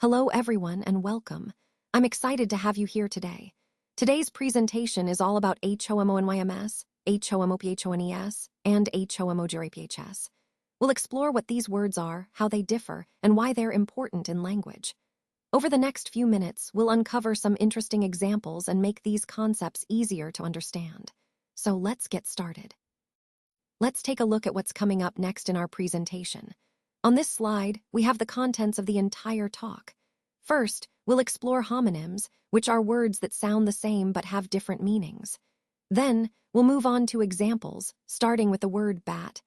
Hello everyone and welcome. I'm excited to have you here today. Today's presentation is all about HOMONYMS, HOMOPHONES, and HOMOGRAPHS. We'll explore what these words are, how they differ, and why they're important in language. Over the next few minutes, we'll uncover some interesting examples and make these concepts easier to understand. So let's get started. Let's take a look at what's coming up next in our presentation. On this slide, we have the contents of the entire talk. First, we'll explore homonyms, which are words that sound the same but have different meanings. Then, we'll move on to examples, starting with the word bat,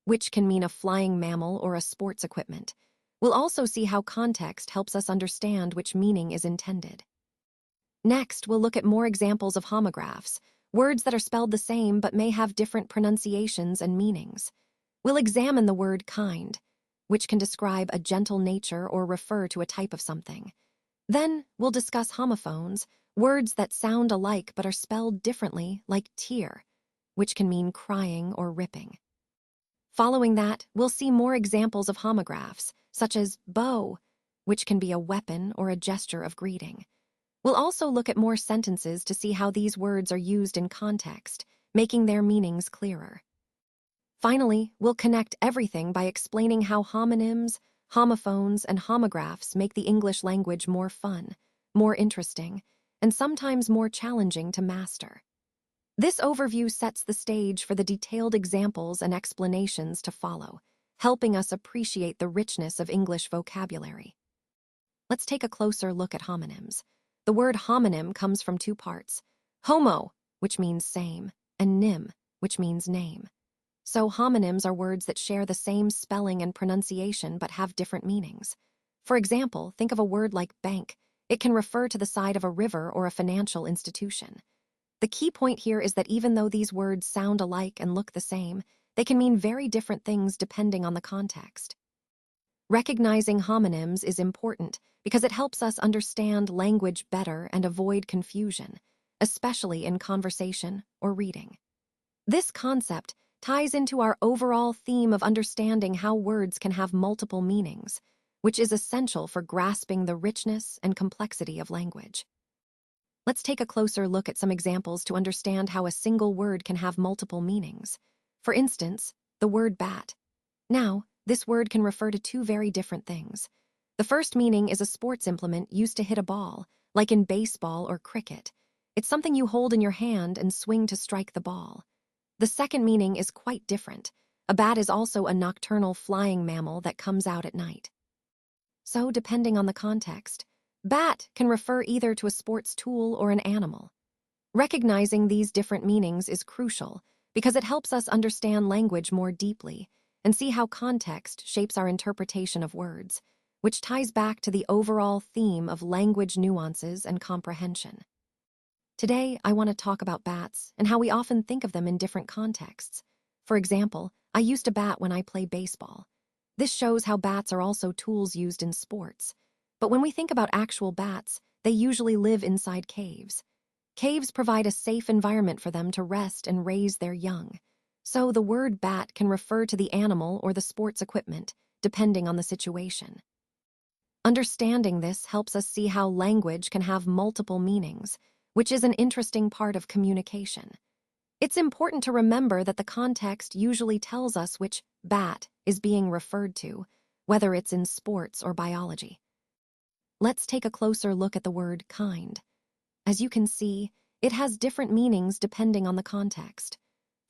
which can mean a flying mammal or a sports equipment. We'll also see how context helps us understand which meaning is intended. Next, we'll look at more examples of homographs, words that are spelled the same but may have different pronunciations and meanings. We'll examine the word kind, which can describe a gentle nature or refer to a type of something. Then, we'll discuss homophones, words that sound alike but are spelled differently, like tear, which can mean crying or ripping. Following that, we'll see more examples of homographs, such as bow, which can be a weapon or a gesture of greeting. We'll also look at more sentences to see how these words are used in context, making their meanings clearer. Finally, we'll connect everything by explaining how homonyms, homophones, and homographs make the English language more fun, more interesting, and sometimes more challenging to master. This overview sets the stage for the detailed examples and explanations to follow, helping us appreciate the richness of English vocabulary. Let's take a closer look at homonyms. The word homonym comes from two parts: homo, which means same, and nym, which means name. So homonyms are words that share the same spelling and pronunciation but have different meanings. For example, think of a word like bank. It can refer to the side of a river or a financial institution. The key point here is that even though these words sound alike and look the same, they can mean very different things depending on the context. Recognizing homonyms is important because it helps us understand language better and avoid confusion, especially in conversation or reading. This concept ties into our overall theme of understanding how words can have multiple meanings, which is essential for grasping the richness and complexity of language. Let's take a closer look at some examples to understand how a single word can have multiple meanings. For instance, the word bat. Now, this word can refer to two very different things. The first meaning is a sports implement used to hit a ball, like in baseball or cricket. It's something you hold in your hand and swing to strike the ball. The second meaning is quite different. A bat is also a nocturnal flying mammal that comes out at night. So, depending on the context, bat can refer either to a sports tool or an animal. Recognizing these different meanings is crucial because it helps us understand language more deeply and see how context shapes our interpretation of words, which ties back to the overall theme of language nuances and comprehension. Today, I want to talk about bats and how we often think of them in different contexts. For example, I used a bat when I play baseball. This shows how bats are also tools used in sports. But when we think about actual bats, they usually live inside caves. Caves provide a safe environment for them to rest and raise their young. So the word bat can refer to the animal or the sports equipment, depending on the situation. Understanding this helps us see how language can have multiple meanings, which is an interesting part of communication. It's important to remember that the context usually tells us which bat is being referred to, whether it's in sports or biology. Let's take a closer look at the word kind. As you can see, it has different meanings depending on the context.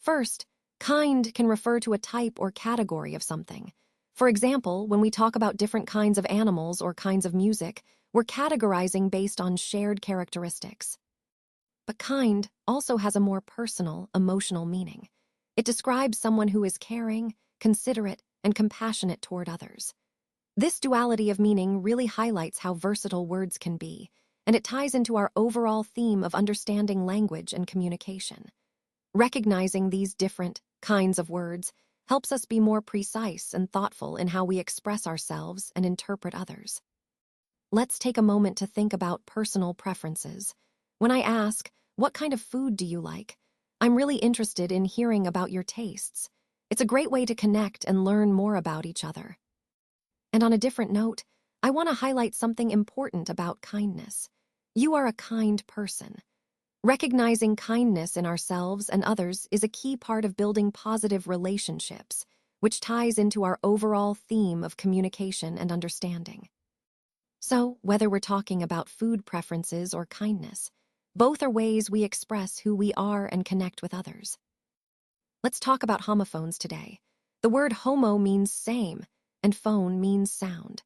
First, kind can refer to a type or category of something. For example, when we talk about different kinds of animals or kinds of music, we're categorizing based on shared characteristics. But kind also has a more personal, emotional meaning. It describes someone who is caring, considerate, and compassionate toward others. This duality of meaning really highlights how versatile words can be, and it ties into our overall theme of understanding language and communication. Recognizing these different kinds of words helps us be more precise and thoughtful in how we express ourselves and interpret others. Let's take a moment to think about personal preferences. When I ask, "What kind of food do you like?" I'm really interested in hearing about your tastes. It's a great way to connect and learn more about each other. And on a different note, I want to highlight something important about kindness. You are a kind person. Recognizing kindness in ourselves and others is a key part of building positive relationships, which ties into our overall theme of communication and understanding. So, whether we're talking about food preferences or kindness, both are ways we express who we are and connect with others. Let's talk about homophones today. The word homo means same, and phone means sound.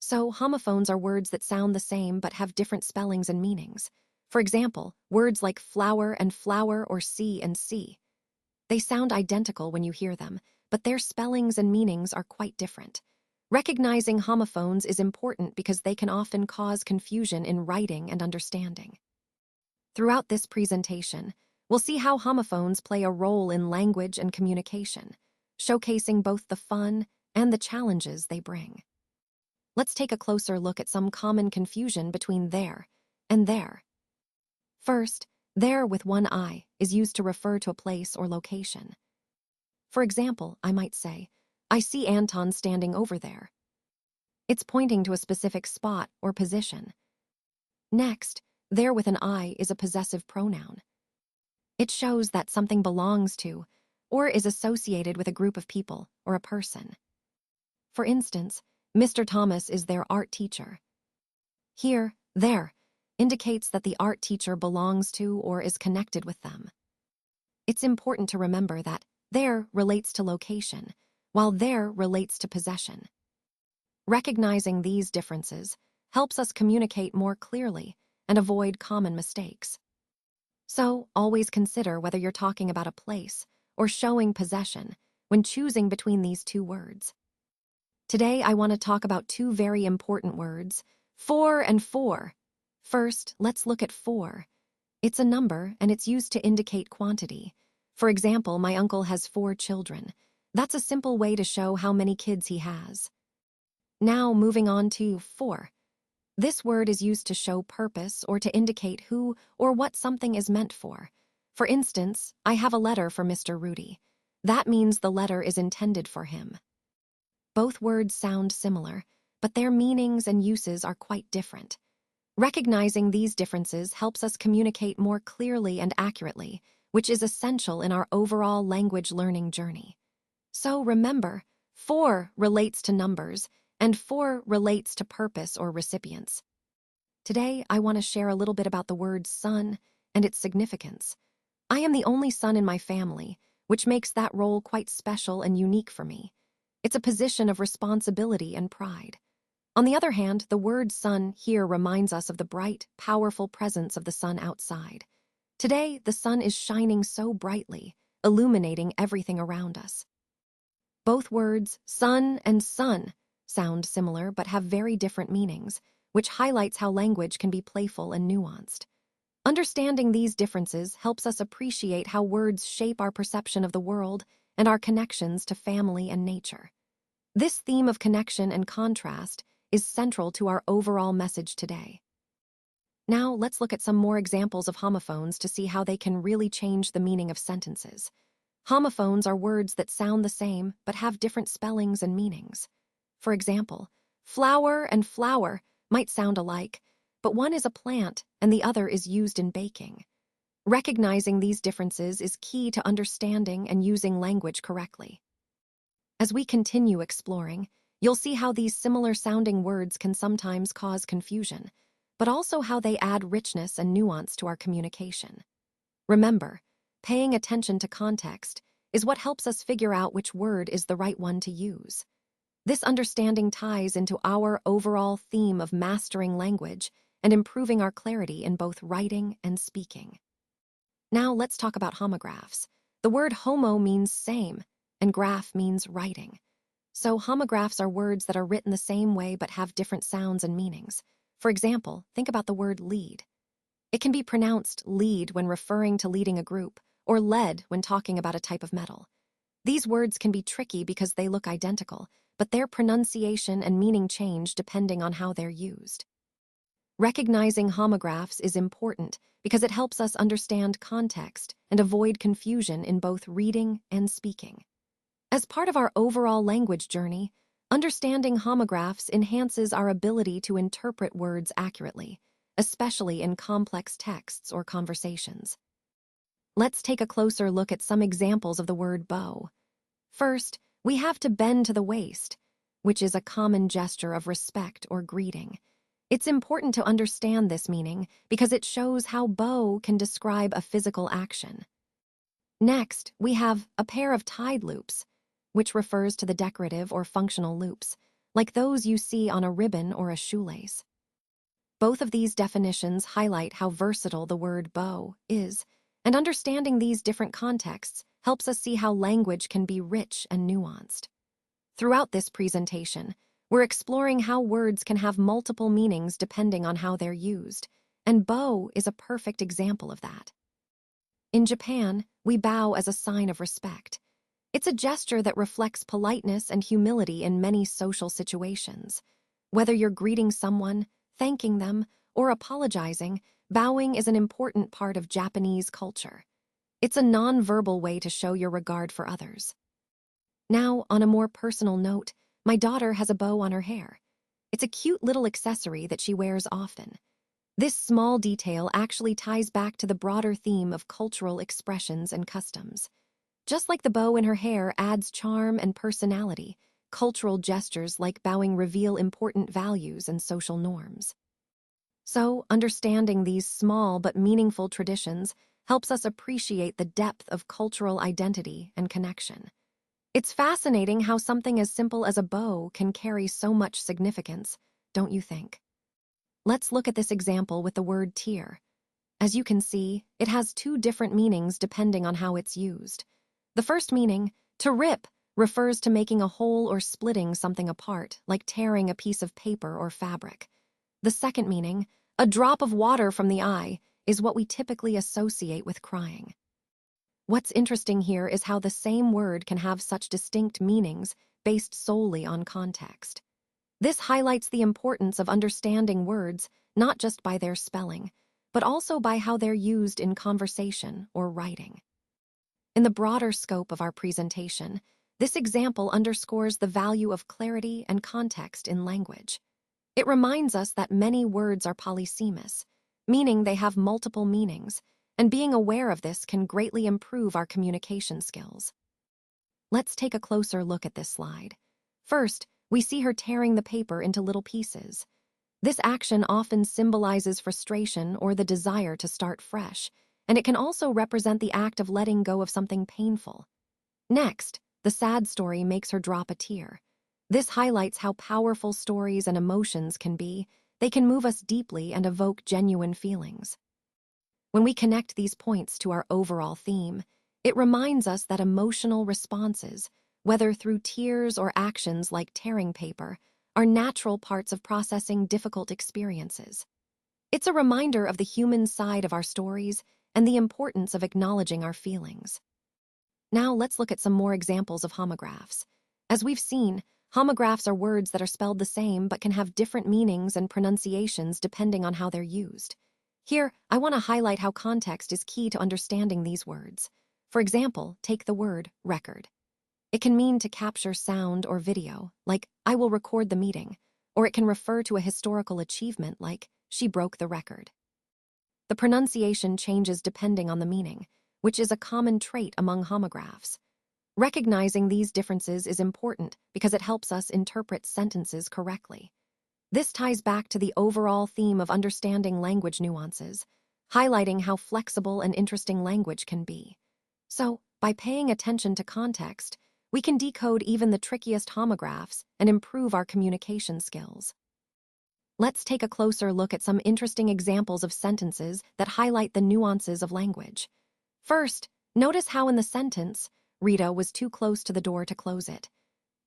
So, homophones are words that sound the same but have different spellings and meanings. For example, words like flower and flower or sea and sea. They sound identical when you hear them, but their spellings and meanings are quite different. Recognizing homophones is important because they can often cause confusion in writing and understanding. Throughout this presentation, we'll see how homophones play a role in language and communication, showcasing both the fun and the challenges they bring. Let's take a closer look at some common confusion between there and there. First, there with one I is used to refer to a place or location. For example, I might say, I see Anton standing over there. It's pointing to a specific spot or position. Next, there with an I is a possessive pronoun. It shows that something belongs to or is associated with a group of people or a person. For instance, Mr. Thomas is their art teacher. Here, there, indicates that the art teacher belongs to or is connected with them. It's important to remember that there relates to location, while there relates to possession. Recognizing these differences helps us communicate more clearly and avoid common mistakes. So, always consider whether you're talking about a place or showing possession when choosing between these two words. Today, I want to talk about two very important words, for and for. First, let's look at for. It's a number and it's used to indicate quantity. For example, my uncle has 4 children. That's a simple way to show how many kids he has. Now, moving on to for. This word is used to show purpose or to indicate who or what something is meant for. For instance, I have a letter for Mr. Rudy. That means the letter is intended for him. Both words sound similar, but their meanings and uses are quite different. Recognizing these differences helps us communicate more clearly and accurately, which is essential in our overall language learning journey. So remember, for relates to numbers, and for relates to purpose or recipients. Today, I want to share a little bit about the word son and its significance. I am the only son in my family, which makes that role quite special and unique for me. It's a position of responsibility and pride. On the other hand, the word sun here reminds us of the bright, powerful presence of the sun outside. Today, the sun is shining so brightly, illuminating everything around us. Both words, sun and sun, sound similar but have very different meanings, which highlights how language can be playful and nuanced. Understanding these differences helps us appreciate how words shape our perception of the world and our connections to family and nature. This theme of connection and contrast is central to our overall message today. Now, let's look at some more examples of homophones to see how they can really change the meaning of sentences. Homophones are words that sound the same but have different spellings and meanings. For example, flour and flour might sound alike, but one is a plant and the other is used in baking. Recognizing these differences is key to understanding and using language correctly. As we continue exploring, you'll see how these similar-sounding words can sometimes cause confusion, but also how they add richness and nuance to our communication. Remember, paying attention to context is what helps us figure out which word is the right one to use. This understanding ties into our overall theme of mastering language and improving our clarity in both writing and speaking. Now let's talk about homographs. The word homo means same, and graph means writing. So homographs are words that are written the same way but have different sounds and meanings. For example, think about the word lead. It can be pronounced lead when referring to leading a group, or lead when talking about a type of metal. These words can be tricky because they look identical, but their pronunciation and meaning change depending on how they're used. Recognizing homographs is important because it helps us understand context and avoid confusion in both reading and speaking. As part of our overall language journey, Understanding homographs enhances our ability to interpret words accurately, especially in complex texts or conversations. Let's take a closer look at some examples of the word bow. First, we have to bend to the waist, which is a common gesture of respect or greeting. It's important to understand this meaning because it shows how bow can describe a physical action. Next, we have a pair of tied loops, which refers to the decorative or functional loops, like those you see on a ribbon or a shoelace. Both of these definitions highlight how versatile the word bow is, and understanding these different contexts helps us see how language can be rich and nuanced. Throughout this presentation, we're exploring how words can have multiple meanings depending on how they're used, and bow is a perfect example of that. In Japan, we bow as a sign of respect. It's a gesture that reflects politeness and humility in many social situations. Whether you're greeting someone, thanking them, or apologizing, bowing is an important part of Japanese culture. It's a non-verbal way to show your regard for others. Now, on a more personal note, my daughter has a bow on her hair. It's a cute little accessory that she wears often. This small detail actually ties back to the broader theme of cultural expressions and customs. Just like the bow in her hair adds charm and personality, cultural gestures like bowing reveal important values and social norms. So, understanding these small but meaningful traditions helps us appreciate the depth of cultural identity and connection. It's fascinating how something as simple as a bow can carry so much significance, don't you think? Let's look at this example with the word tear. As you can see, it has two different meanings depending on how it's used. The first meaning, to rip, refers to making a hole or splitting something apart, like tearing a piece of paper or fabric. The second meaning, a drop of water from the eye, is what we typically associate with crying. What's interesting here is how the same word can have such distinct meanings based solely on context. This highlights the importance of understanding words not just by their spelling, but also by how they're used in conversation or writing. In the broader scope of our presentation, this example underscores the value of clarity and context in language. It reminds us that many words are polysemous, meaning they have multiple meanings, and being aware of this can greatly improve our communication skills. Let's take a closer look at this slide. First, we see her tearing the paper into little pieces. This action often symbolizes frustration or the desire to start fresh, and it can also represent the act of letting go of something painful. Next, the sad story makes her drop a tear. This highlights how powerful stories and emotions can be. They can move us deeply and evoke genuine feelings. When we connect these points to our overall theme, it reminds us that emotional responses, whether through tears or actions like tearing paper, are natural parts of processing difficult experiences. It's a reminder of the human side of our stories and the importance of acknowledging our feelings. Now let's look at some more examples of homographs. As we've seen, homographs are words that are spelled the same but can have different meanings and pronunciations depending on how they're used. Here, I want to highlight how context is key to understanding these words. For example, take the word record. It can mean to capture sound or video, like, I will record the meeting, or it can refer to a historical achievement like, she broke the record. The pronunciation changes depending on the meaning, which is a common trait among homographs. Recognizing these differences is important because it helps us interpret sentences correctly. This ties back to the overall theme of understanding language nuances, highlighting how flexible and interesting language can be. So, by paying attention to context, we can decode even the trickiest homographs and improve our communication skills. Let's take a closer look at some interesting examples of sentences that highlight the nuances of language. First, notice how in the sentence, Rita was too close to the door to close it.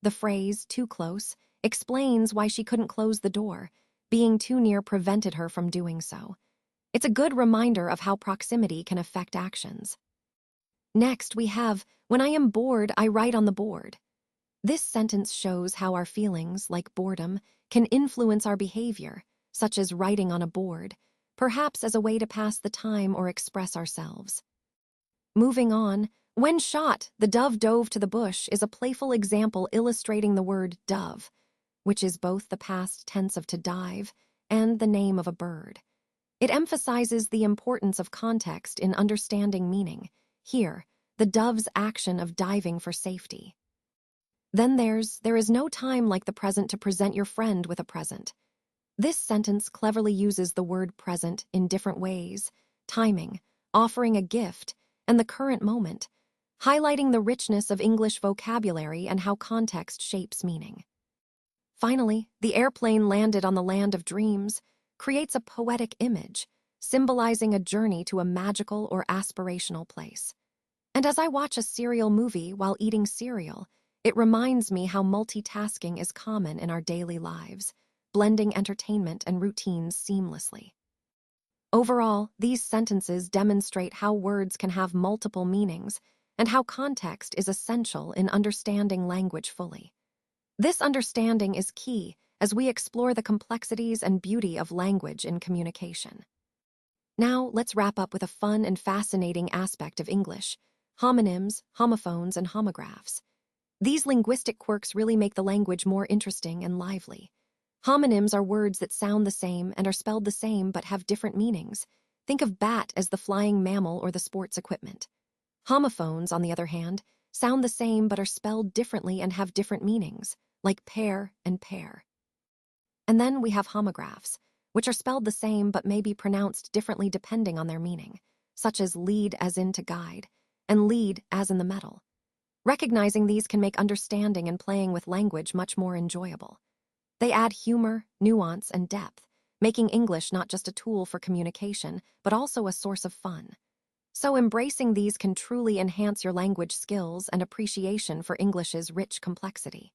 The phrase, too close, explains why she couldn't close the door. Being too near prevented her from doing so. It's a good reminder of how proximity can affect actions. Next, we have, when I am bored, I write on the board. This sentence shows how our feelings, like boredom, can influence our behavior, such as writing on a board, perhaps as a way to pass the time or express ourselves. Moving on, When shot, the dove dove to the bush is a playful example illustrating the word dove, which is both the past tense of to dive and the name of a bird. It emphasizes the importance of context in understanding meaning. Here, the dove's action of diving for safety. Then there is no time like the present to present your friend with a present. This sentence cleverly uses the word present in different ways, timing, offering a gift, and the current moment, highlighting the richness of English vocabulary and how context shapes meaning. Finally, the airplane landed on the land of dreams creates a poetic image, symbolizing a journey to a magical or aspirational place. And as I watch a serial movie while eating cereal, it reminds me how multitasking is common in our daily lives, blending entertainment and routines seamlessly. Overall, these sentences demonstrate how words can have multiple meanings and how context is essential in understanding language fully. This understanding is key as we explore the complexities and beauty of language in communication. Now, let's wrap up with a fun and fascinating aspect of English: homonyms, homophones, and homographs. These linguistic quirks really make the language more interesting and lively. Homonyms are words that sound the same and are spelled the same but have different meanings. Think of bat as the flying mammal or the sports equipment. Homophones, on the other hand, sound the same but are spelled differently and have different meanings, like pear and pear. And then we have homographs, which are spelled the same but may be pronounced differently depending on their meaning, such as lead as in to guide, and lead as in the metal. Recognizing these can make understanding and playing with language much more enjoyable. They add humor, nuance, and depth, making English not just a tool for communication, but also a source of fun. So embracing these can truly enhance your language skills and appreciation for English's rich complexity.